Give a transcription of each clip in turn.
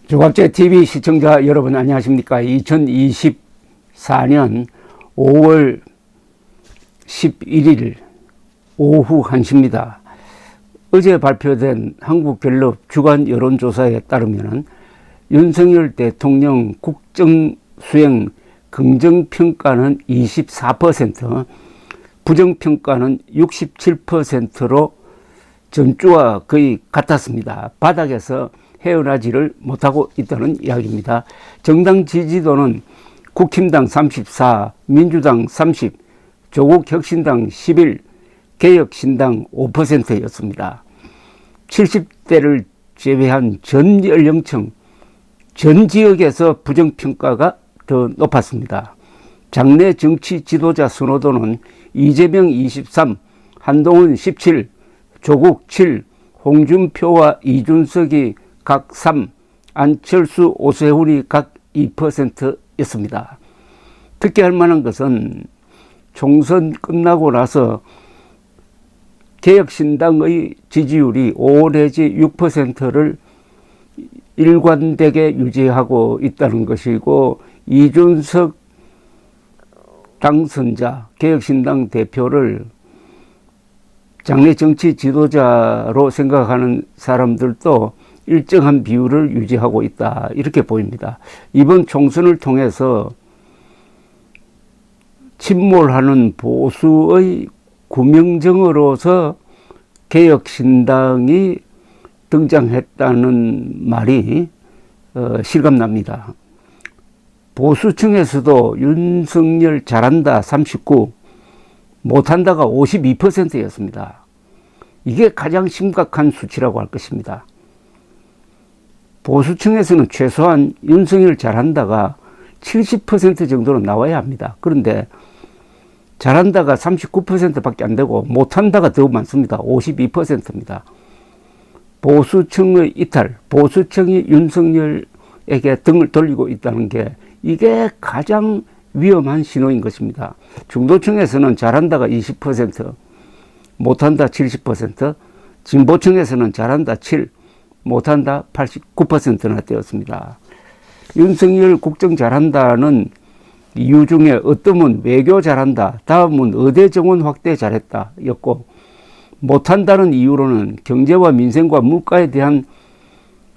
조갑제 TV 시청자 여러분 안녕하십니까? 2024년 5월 11일 오후 1시입니다. 어제 발표된 한국갤럽 주간 여론조사에 따르면 윤석열 대통령 국정수행 긍정평가는 24%, 부정평가는 67%로 전주와 거의 같았습니다. 바닥에서 헤어나지를 못하고 있다는 이야기입니다. 정당 지지도는 국힘당 34, 민주당 30, 조국혁신당 11, 개혁신당 5%였습니다. 70대를 제외한 전 연령층, 전 지역에서 부정평가가 더 높았습니다. 장내 정치 지도자 선호도는 이재명 23, 한동훈 17, 조국 7, 홍준표와 이준석이 각 3, 안철수, 오세훈이 각 2%였습니다. 특히 할 만한 것은 총선 끝나고 나서 개혁신당의 지지율이 5 내지 6%를 일관되게 유지하고 있다는 것이고, 이준석 당선자, 개혁신당 대표를 장래 정치 지도자로 생각하는 사람들도 일정한 비율을 유지하고 있다, 이렇게 보입니다. 이번 총선을 통해서 침몰하는 보수의 구명정으로서 개혁신당이 등장했다는 말이 실감납니다. 보수층에서도 윤석열 잘한다 39, 못한다가 52%였습니다. 이게 가장 심각한 수치라고 할 것입니다. 보수층에서는 최소한 윤석열 잘한다가 70% 정도는 나와야 합니다. 그런데 잘한다가 39%밖에 안 되고 못한다가 더 많습니다. 52%입니다. 보수층의 이탈, 보수층이 윤석열에게 등을 돌리고 있다는 게, 이게 가장 위험한 신호인 것입니다. 중도층에서는 잘한다가 20%, 못한다 70%, 진보층에서는 잘한다 7, 못한다 89%나 되었습니다. 윤석열 국정 잘한다는 이유 중에 어떤 외교 잘한다, 다음은 의대 정원 확대 잘했다 였고, 못한다는 이유로는 경제와 민생과 물가에 대한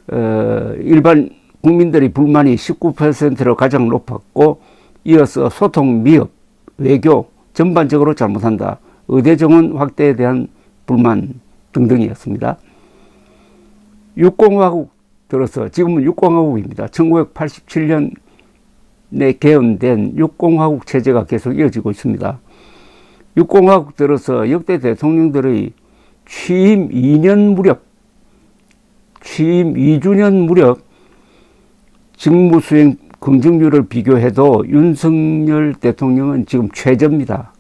일반 국민들의 불만이 19%로 가장 높았고, 이어서 소통, 미흡, 외교 전반적으로 잘못한다, 의대 정원 확대에 대한 불만 등등이었습니다. 육공화국 들어서 지금은 육공화국입니다. 1987년에 개헌된 육공화국 체제가 계속 이어지고 있습니다. 육공화국 들어서 역대 대통령들의 취임 2년 무렵, 취임 2주년 무렵 직무수행 긍정률을 비교해도 윤석열 대통령은 지금 최저입니다.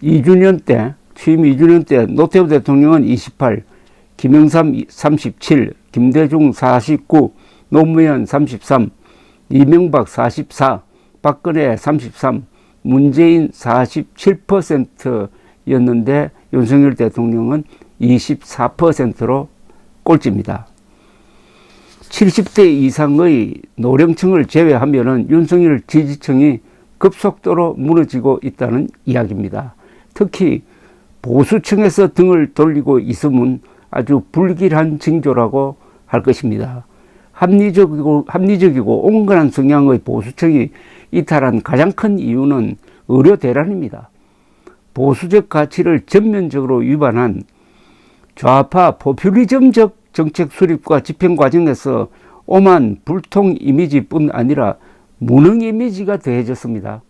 2주년 때, 취임 2주년 때 노태우 대통령은 28, 김영삼 37, 김대중 49, 노무현 33, 이명박 44, 박근혜 33, 문재인 47%였는데 윤석열 대통령은 24%로 꼴찌입니다. 70대 이상의 노령층을 제외하면은 윤석열 지지층이 급속도로 무너지고 있다는 이야기입니다. 특히 보수층에서 등을 돌리고 있으면 아주 불길한 징조라고 할 것입니다. 합리적이고 온건한 성향의 보수층이 이탈한 가장 큰 이유는 의료 대란입니다. 보수적 가치를 전면적으로 위반한 좌파 포퓰리즘적 정책 수립과 집행 과정에서 오만 불통 이미지뿐 아니라 무능 이미지가 더해졌습니다.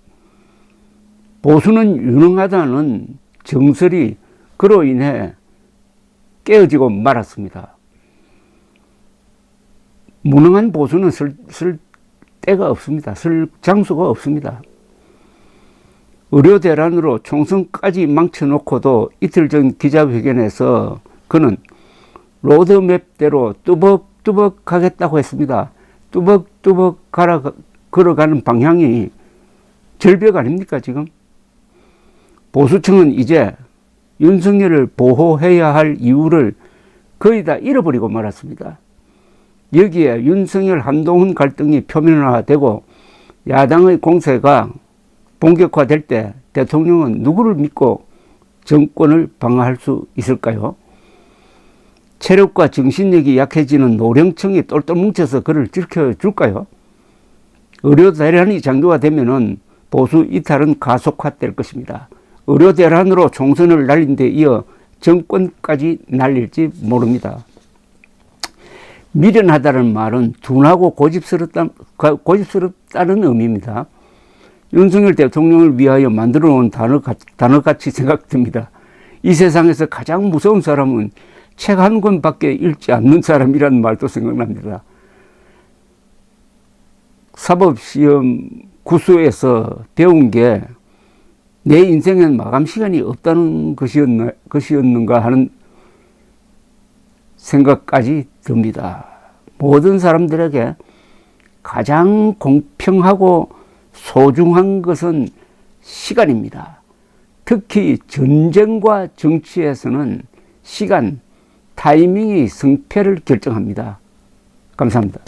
보수는 유능하다는 정설이 그로 인해 깨어지고 말았습니다. 무능한 보수는 쓸 데가 없습니다. 쓸 장소가 없습니다. 의료 대란으로 총선까지 망쳐놓고도 이틀 전 기자회견에서 그는 로드맵대로 뚜벅뚜벅 가겠다고 했습니다. 뚜벅뚜벅 걸어가는 방향이 절벽 아닙니까 지금? 보수층은 이제 윤석열을 보호해야 할 이유를 거의 다 잃어버리고 말았습니다. 여기에 윤석열 한동훈 갈등이 표면화되고 야당의 공세가 본격화될 때 대통령은 누구를 믿고 정권을 방어할 수 있을까요? 체력과 정신력이 약해지는 노령층이 똘똘 뭉쳐서 그를 지켜줄까요? 의료 대란이 장기화되면은 보수 이탈은 가속화될 것입니다. 의료 대란으로 총선을 날린 데 이어 정권까지 날릴지 모릅니다. 미련하다는 말은 둔하고 고집스럽다는 의미입니다. 윤석열 대통령을 위하여 만들어 놓은 단어같이 생각됩니다. 이 세상에서 가장 무서운 사람은 책 한 권밖에 읽지 않는 사람이라는 말도 생각납니다. 사법시험 구수에서 배운 게 내 인생엔 마감 시간이 없다는 것이었는가 하는 생각까지 듭니다. 모든 사람들에게 가장 공평하고 소중한 것은 시간입니다. 특히 전쟁과 정치에서는 시간, 타이밍이 승패를 결정합니다. 감사합니다.